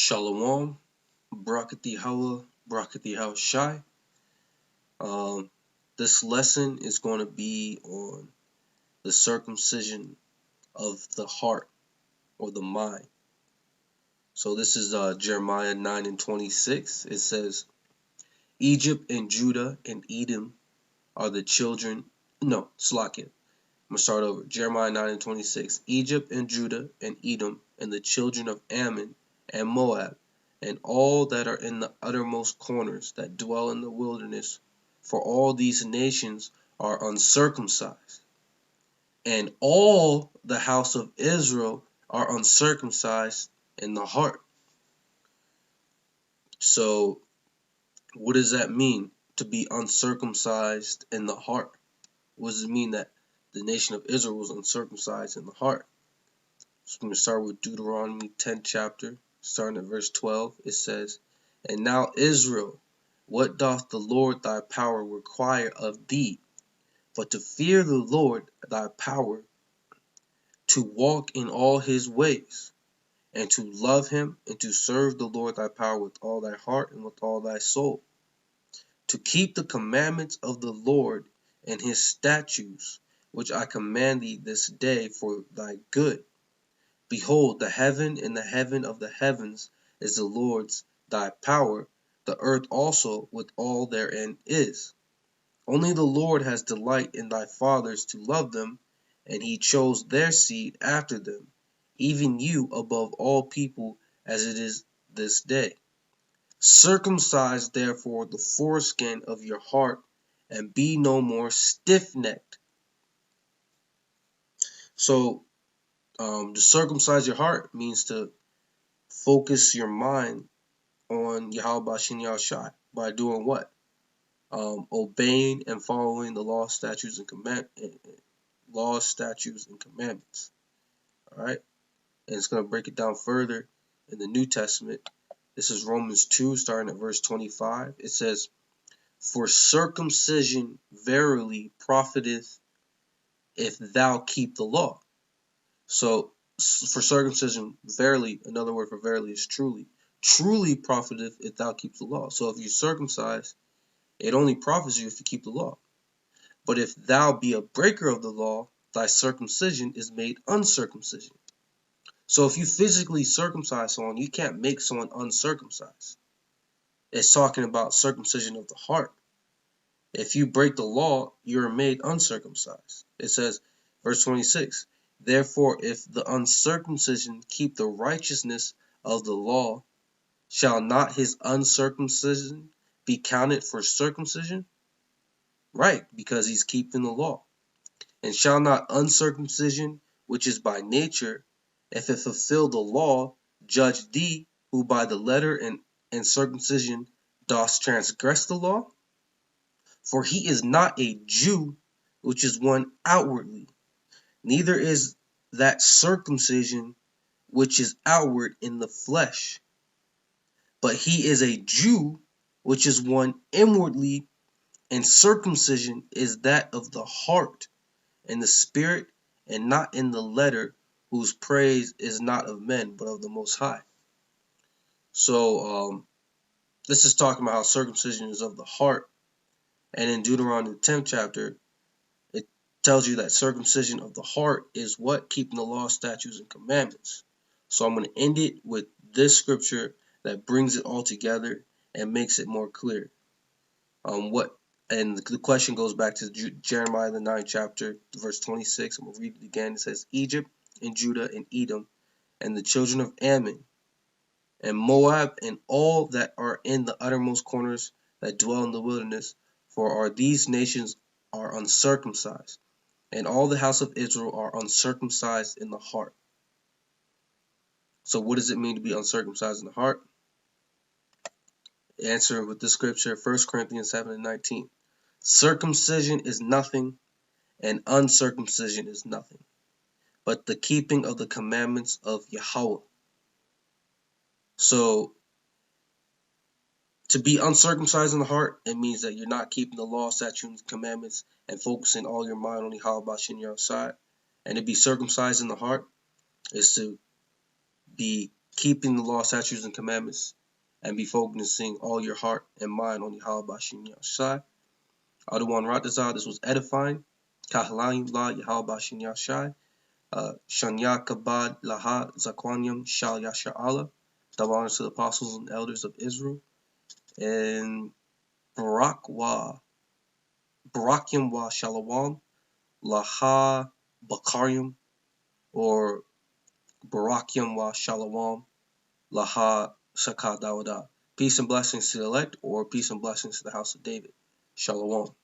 Shalawam, Barakyam, Yahawashi. This lesson is going to be on the circumcision of the heart or the mind. So this is Jeremiah 9:26. It says, Egypt and Judah and Edom are the children. No, Salakia. I'm going to start over. Jeremiah 9:26. Egypt and Judah and Edom and the children of Ammon and Moab and all that are in the uttermost corners that dwell in the wilderness, for all these nations are uncircumcised, and all the house of Israel are uncircumcised in the heart. So what does that mean, to be uncircumcised in the heart? What does it mean that the nation of Israel was uncircumcised in the heart? So I'm going to start with Deuteronomy 10th chapter, starting at verse 12. It says, And now Israel, what doth the Lord thy power require of thee, but to fear the Lord thy power, to walk in all his ways, and to love him, and to serve the Lord thy power with all thy heart and with all thy soul, to keep the commandments of the Lord and his statutes, which I command thee this day for thy good. Behold, the heaven and the heaven of the heavens is the Lord's thy power, the earth also with all therein is. Only the Lord has delight in thy fathers to love them, and he chose their seed after them, even you above all people as it is this day. Circumcise therefore the foreskin of your heart, and be no more stiff-necked. So, to circumcise your heart means to focus your mind on Yahawashi by doing what? Obeying and following the law, statutes, and commandments. All right, and it's going to break it down further in the New Testament. This is Romans 2, starting at verse 25. It says, For circumcision verily profiteth if thou keep the law. So, for circumcision, verily, another word for verily is truly. Truly profiteth if thou keep the law. So if you circumcise, it only profits you if you keep the law. But if thou be a breaker of the law, thy circumcision is made uncircumcision. So if you physically circumcise someone, you can't make someone uncircumcised. It's talking about circumcision of the heart. If you break the law, you are made uncircumcised. It says, verse 26, Therefore if the uncircumcision keep the righteousness of the law, shall not his uncircumcision be counted for circumcision? Right, because he's keeping the law. And shall not uncircumcision, which is by nature, if it fulfill the law, judge thee, who by the letter and circumcision dost transgress the law? For he is not a Jew, which is one outwardly, neither is that circumcision which is outward in the flesh, but he is a Jew, which is one inwardly, and circumcision is that of the heart, in the spirit, and not in the letter, whose praise is not of men, but of the Most High. So, this is talking about how circumcision is of the heart. And in Deuteronomy 10th chapter, it tells you that circumcision of the heart is what? Keeping the law, statutes, and commandments. So I'm going to end it with this scripture that brings it all together and makes it more clear. And the question goes back to Jeremiah the 9th chapter, verse 26. I'm going to read it again. It says, Egypt and Judah and Edom and the children of Ammon and Moab and all that are in the uttermost corners that dwell in the wilderness, for these nations are uncircumcised, and all the house of Israel are uncircumcised in the heart. So what does it mean to be uncircumcised in the heart? Answer with the scripture, 1 Corinthians 7:19. Circumcision is nothing, and uncircumcision is nothing, but the keeping of the commandments of Yahawah. So, to be uncircumcised in the heart, it means that you're not keeping the law, statutes, and commandments, and focusing all your mind on Yahawashi on your side. And to be circumcised in the heart is to be keeping the law, statutes, and commandments, and be focusing all your heart and mind on Yahawashi. Other one Ratazah, this was edifying. Kal Halal la Yahawah Shanya kabawd Zaqanyam shal Yasharahla. Dawada to the apostles and elders of Israel. And Barakyam wa Shalawam laha Barakyam, or Barakyam wa Shalawam laha Sakah Dawada. Peace and blessings to the elect, or peace and blessings to the house of David. Shalawam.